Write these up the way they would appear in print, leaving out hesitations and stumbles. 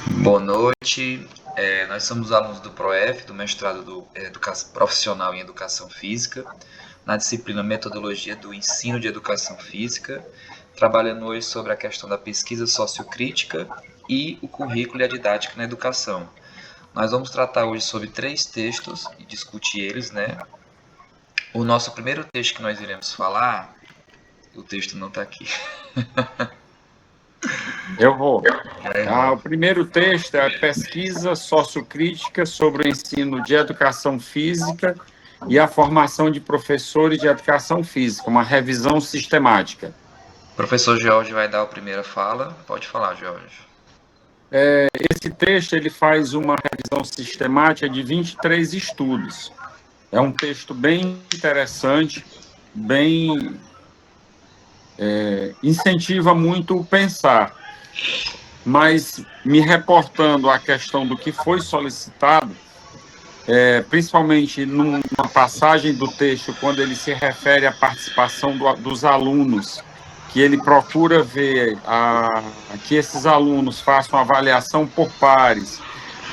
Boa noite. Nós somos alunos do PROEF, do mestrado do Educação Profissional em Educação Física, na disciplina Metodologia do Ensino de Educação Física, trabalhando hoje sobre a questão da pesquisa sociocrítica e o currículo e a didática na educação. Nós vamos tratar hoje sobre 3 textos e discutir eles, né? O nosso primeiro texto que nós iremos falar, o texto não está aqui. Eu vou. O primeiro texto é a pesquisa sociocrítica sobre o ensino de educação física e a formação de professores de educação física, uma revisão sistemática. O professor Jorge vai dar a primeira fala. Pode falar, Jorge. Esse texto ele faz uma revisão sistemática de 23 estudos. É um texto bem interessante, bem incentiva muito o pensar. Mas, me reportando à questão do que foi solicitado, principalmente numa passagem do texto, quando ele se refere à participação dos alunos, que ele procura ver que esses alunos façam avaliação por pares,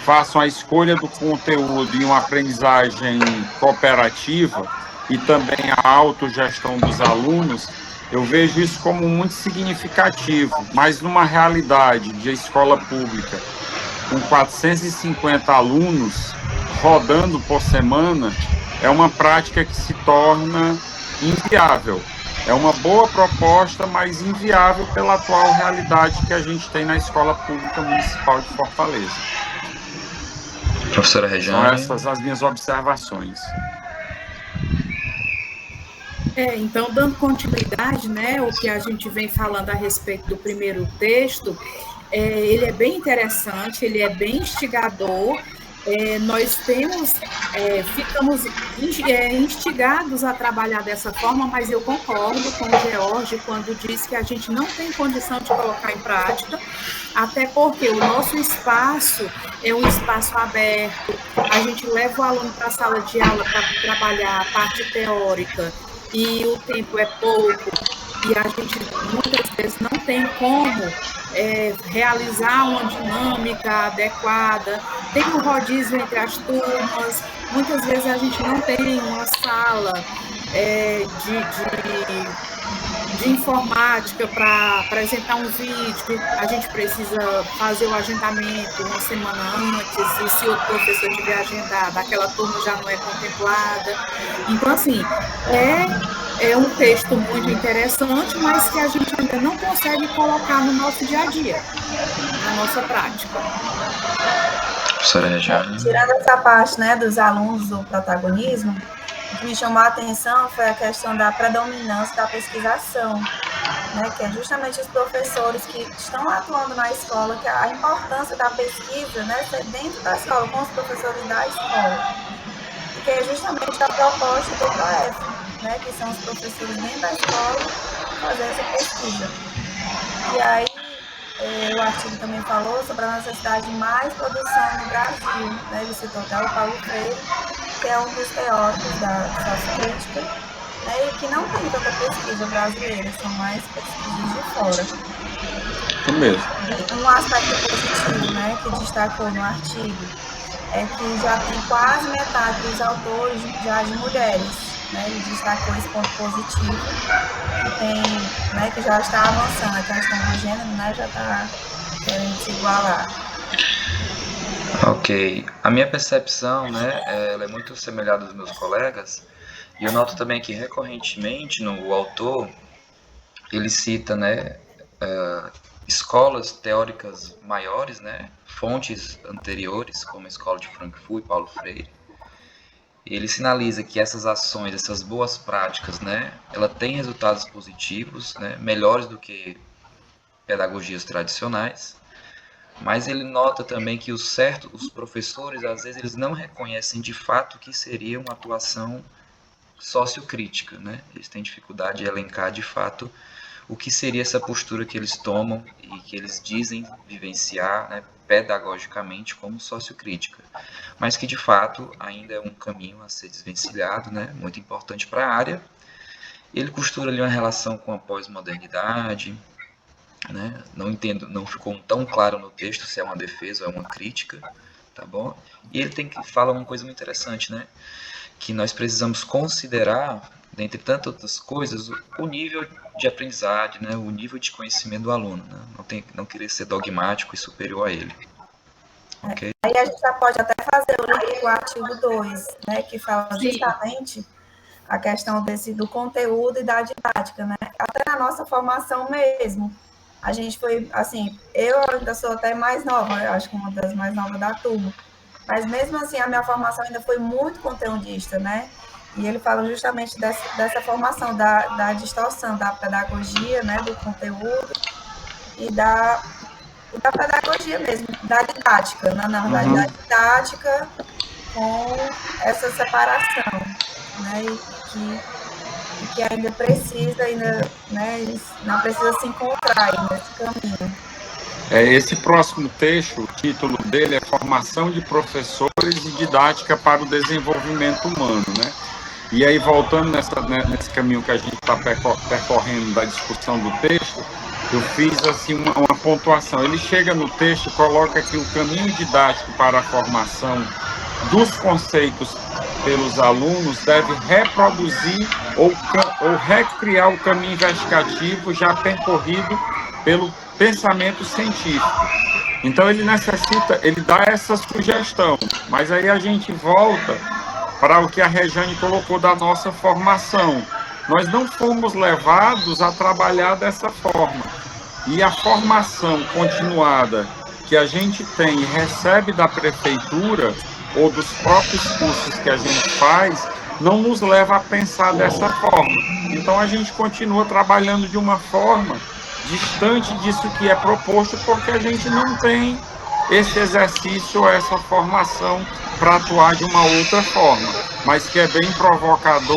façam a escolha do conteúdo e uma aprendizagem cooperativa, e também a autogestão dos alunos, eu vejo isso como muito significativo, mas numa realidade de escola pública, com 450 alunos rodando por semana, é uma prática que se torna inviável. É uma boa proposta, mas inviável pela atual realidade que a gente tem na Escola Pública Municipal de Fortaleza. Professora Regiane. São essas as minhas observações. Então, dando continuidade, né, o que a gente vem falando a respeito do primeiro texto, ele é bem interessante, ele é bem instigador. Nós ficamos instigados a trabalhar dessa forma, mas eu concordo com o George quando diz que a gente não tem condição de colocar em prática, até porque o nosso espaço é um espaço aberto, a gente leva o aluno para a sala de aula para trabalhar a parte teórica, e o tempo é pouco, e a gente muitas vezes não tem como realizar uma dinâmica adequada, tem um rodízio entre as turmas, muitas vezes a gente não tem uma sala de informática para apresentar um vídeo, a gente precisa fazer o agendamento uma semana antes, e se o professor tiver agendado, aquela turma já não é contemplada. Então, assim, é um texto muito interessante, mas que a gente ainda não consegue colocar no nosso dia a dia, na nossa prática. Professora Regiane. Tirando essa parte, né, dos alunos do protagonismo, o que me chamou a atenção foi a questão da predominância da pesquisação, né, que é justamente os professores que estão atuando na escola, que a importância da pesquisa, né, ser dentro da escola, com os professores da escola, que é justamente a proposta do PROEF, né, que são os professores dentro da escola fazer essa pesquisa. E aí, o artigo também falou sobre a necessidade de mais produção no Brasil, né, ele citou até o Paulo Freire, que é um dos teóricos da sociocrítica, né, e que não tem tanta pesquisa brasileira, são mais pesquisas de fora. Isso mesmo. Um aspecto positivo, né, que destacou no artigo é que já tem quase metade dos autores já de mulheres, né, ele destacou esse ponto positivo, que tem, né, que já está avançando, a questão do gênero, né, já está querendo se igualar. Ok. A minha percepção, né, ela é muito semelhante dos meus colegas, e eu noto também que recorrentemente o autor, ele cita, né, escolas teóricas maiores, né, fontes anteriores, como a Escola de Frankfurt e Paulo Freire. Ele sinaliza que essas ações, essas boas práticas, né, ela tem resultados positivos, né, melhores do que pedagogias tradicionais. Mas ele nota também que os professores, às vezes, eles não reconhecem de fato o que seria uma atuação sociocrítica, né? Eles têm dificuldade de elencar de fato o que seria essa postura que eles tomam e que eles dizem vivenciar, né, pedagogicamente como sociocrítica, mas que de fato ainda é um caminho a ser desvencilhado, né, muito importante para a área. Ele costura ali uma relação com a pós-modernidade, né? Não entendo, não ficou tão claro no texto se é uma defesa ou é uma crítica, tá bom? E ele fala uma coisa muito interessante, né? Que nós precisamos considerar, dentre tantas outras coisas, o nível de aprendizagem, né? O nível de conhecimento do aluno, né? Não querer ser dogmático e superior a ele. Okay? Aí a gente já pode até fazer o link com o artigo 2, né, que fala justamente a questão do conteúdo e da didática, né? Até na nossa formação mesmo. A gente foi, assim, eu ainda sou até mais nova, eu acho que uma das mais novas da turma. Mas mesmo assim, a minha formação ainda foi muito conteudista, né? E ele fala justamente dessa formação, da distorção da pedagogia, né, do conteúdo e da pedagogia mesmo, da didática, na verdade, da didática com essa separação, né? E que ainda precisa, né, não precisa se encontrar aí nesse caminho. Esse próximo texto, o título dele é Formação de Professores e Didática para o Desenvolvimento Humano, né? E aí, voltando nesse caminho que a gente está percorrendo da discussão do texto, eu fiz assim uma pontuação. Ele chega no texto e coloca que o caminho didático para a formação dos conceitos pelos alunos deve reproduzir ou recriar o caminho investigativo já percorrido pelo pensamento científico. Então ele dá essa sugestão, mas aí a gente volta para o que a Rejane colocou da nossa formação. Nós não fomos levados a trabalhar dessa forma. E a formação continuada que a gente tem e recebe da prefeitura ou dos próprios cursos que a gente faz, não nos leva a pensar dessa forma. Então a gente continua trabalhando de uma forma distante disso que é proposto, porque a gente não tem esse exercício, essa formação para atuar de uma outra forma, mas que é bem provocador,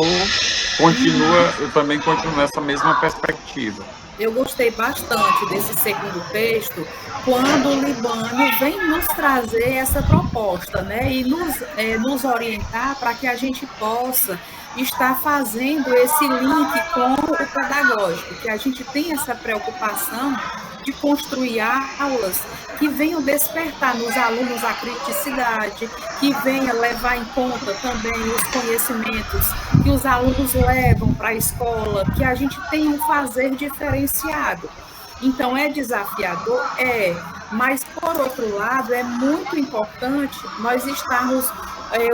eu também continuo nessa mesma perspectiva. Eu gostei bastante desse segundo texto, quando o Libânio vem nos trazer essa proposta, né, e nos orientar para que a gente possa estar fazendo esse link com o pedagógico, que a gente tem essa preocupação de construir aulas que venham despertar nos alunos a criticidade, que venha levar em conta também os conhecimentos que os alunos levam para a escola, que a gente tenha um fazer diferenciado. Então, é desafiador? Mas, por outro lado, é muito importante nós estarmos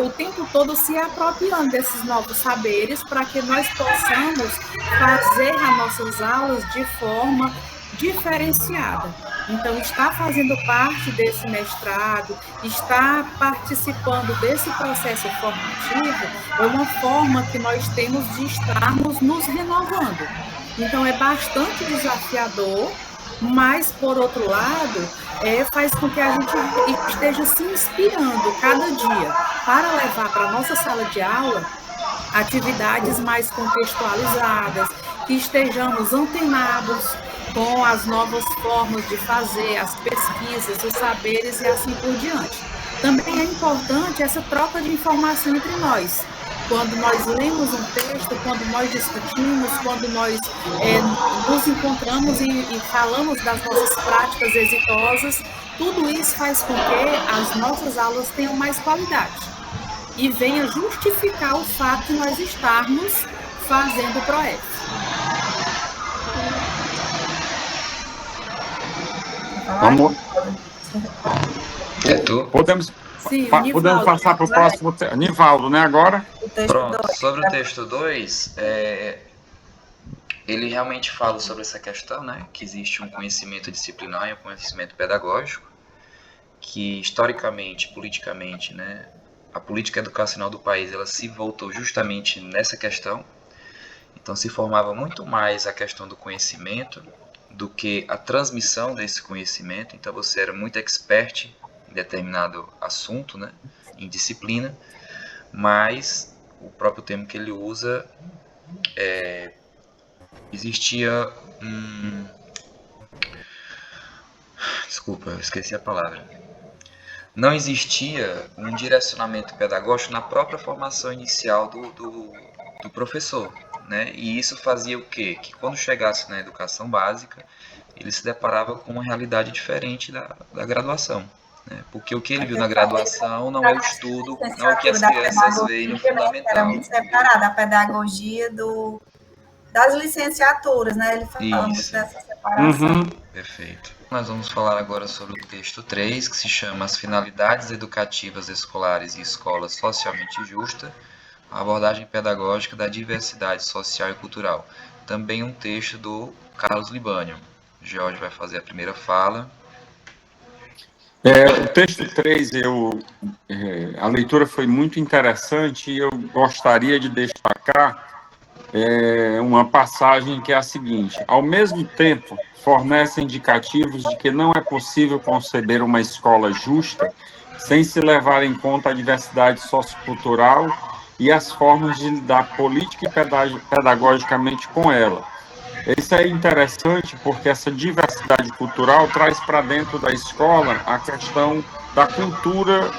o tempo todo se apropriando desses novos saberes para que nós possamos fazer as nossas aulas de forma diferenciada. Então, está fazendo parte desse mestrado, está participando desse processo formativo, é uma forma que nós temos de estarmos nos renovando. Então, é bastante desafiador, mas, por outro lado, faz com que a gente esteja se inspirando cada dia para levar para a nossa sala de aula atividades mais contextualizadas, que estejamos antenados com as novas formas de fazer, as pesquisas, os saberes e assim por diante. Também é importante essa troca de informação entre nós. Quando nós lemos um texto, quando nós discutimos, quando nós nos encontramos e falamos das nossas práticas exitosas, tudo isso faz com que as nossas aulas tenham mais qualidade e venha justificar o fato de nós estarmos fazendo o PROEF. Vamos. Podemos passar para o próximo. Nivaldo, né? Agora. Pronto. Sobre o texto 2, ele realmente fala sobre essa questão, né? Que existe um conhecimento disciplinar e um conhecimento pedagógico, que historicamente, politicamente, né? A política educacional do país ela se voltou justamente nessa questão. Então se formava muito mais a questão do conhecimento do que a transmissão desse conhecimento. Então você era muito expert em determinado assunto, né, em disciplina, mas o próprio termo que ele usa existia desculpa, eu esqueci a palavra. Não existia um direcionamento pedagógico na própria formação inicial do professor, né? E isso fazia o quê? Que quando chegasse na educação básica, ele se deparava com uma realidade diferente da graduação, né? Porque o que ele viu na graduação não é o estudo, não é o que as crianças veem no Era fundamental. muito separada a pedagogia das licenciaturas, né? Ele fala muito Isso. dessa separação. Perfeito. Nós vamos falar agora sobre o texto 3, que se chama As Finalidades Educativas Escolares e Escola Socialmente Justa, a abordagem pedagógica da diversidade social e cultural. Também um texto do Carlos Libânio. O George vai fazer a primeira fala. O texto 3, a leitura foi muito interessante e eu gostaria de destacar uma passagem que é a seguinte: ao mesmo tempo, fornece indicativos de que não é possível conceber uma escola justa sem se levar em conta a diversidade sociocultural e as formas de lidar política e pedagogicamente com ela. Isso é interessante porque essa diversidade cultural traz para dentro da escola a questão da cultura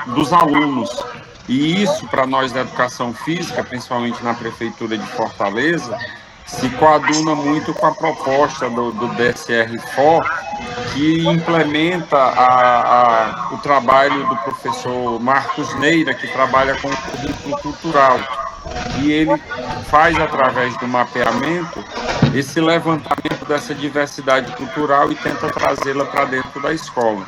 dos alunos. E isso, para nós da educação física, principalmente na Prefeitura de Fortaleza, se coaduna muito com a proposta do DSR-FOR, que implementa o trabalho do professor Marcos Neira, que trabalha com o currículo cultural. E ele faz, através do mapeamento, esse levantamento dessa diversidade cultural e tenta trazê-la para dentro da escola.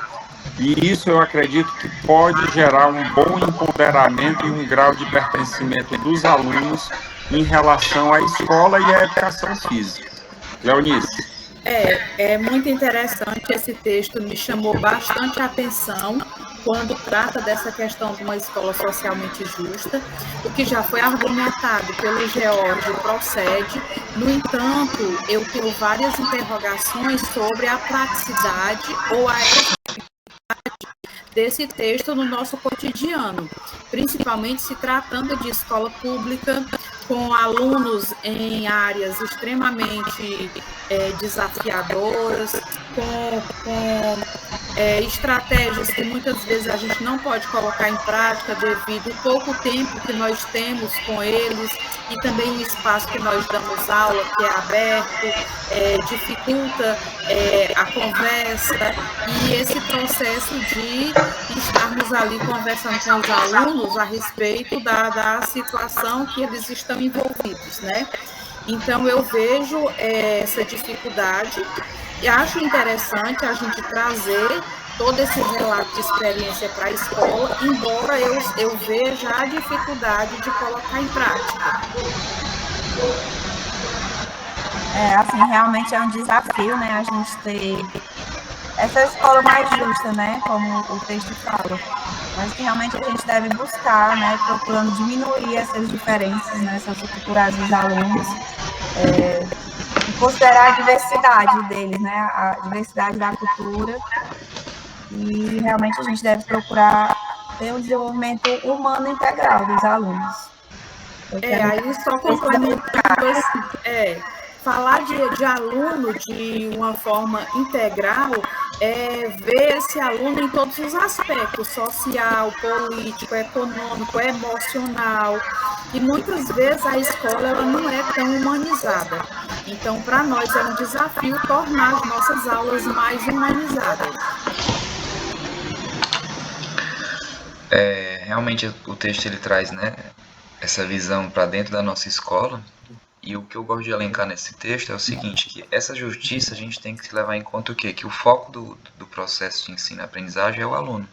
E isso eu acredito que pode gerar um bom empoderamento e um grau de pertencimento dos alunos em relação à escola e à educação física. Leonice. É muito interessante esse texto, me chamou bastante a atenção quando trata dessa questão de uma escola socialmente justa. O que já foi argumentado pelo George procede. No entanto, eu tenho várias interrogações sobre a praticidade ou a desse texto no nosso cotidiano, principalmente se tratando de escola pública, com alunos em áreas extremamente desafiadoras, com estratégias que muitas vezes a gente não pode colocar em prática devido ao pouco tempo que nós temos com eles e também o espaço que nós damos aula, que é aberto, dificulta a conversa e esse processo de estarmos ali conversando com os alunos a respeito da situação que eles estão envolvidos, né? Então, eu vejo essa dificuldade e acho interessante a gente trazer todo esse relato de experiência para a escola, embora eu veja a dificuldade de colocar em prática. Assim, realmente é um desafio, né, a gente ter essa escola mais justa, né, como o texto fala. Mas que realmente a gente deve buscar, né, procurando diminuir essas diferenças, né, socioculturais dos alunos, e considerar a diversidade deles, né, a diversidade da cultura. E realmente a gente deve procurar ter um desenvolvimento humano integral dos alunos. Aí só complementando assim, falar de aluno de uma forma integral é ver esse aluno em todos os aspectos, social, político, econômico, emocional. E muitas vezes a escola ela não é tão humanizada. Então, para nós é um desafio tornar as nossas aulas mais humanizadas. Realmente o texto ele traz, né, essa visão para dentro da nossa escola. E o que eu gosto de elencar nesse texto é o seguinte, que essa justiça a gente tem que levar em conta o quê? Que o foco do processo de ensino-aprendizagem é o aluno.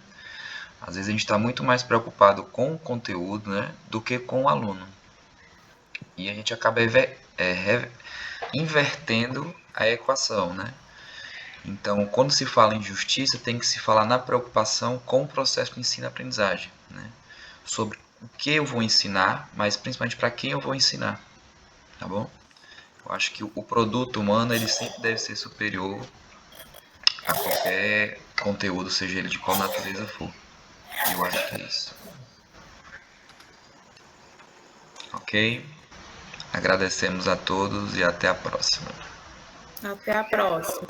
Às vezes a gente está muito mais preocupado com o conteúdo, né, do que com o aluno. E a gente acaba invertendo a equação, né? Então, quando se fala em justiça, tem que se falar na preocupação com o processo de ensino-aprendizagem, né? Sobre o que eu vou ensinar, mas principalmente para quem eu vou ensinar. Tá bom? Eu acho que o produto humano ele sempre deve ser superior a qualquer conteúdo, seja ele de qual natureza for. Eu acho que é isso. Ok? Agradecemos a todos e até a próxima. Até a próxima.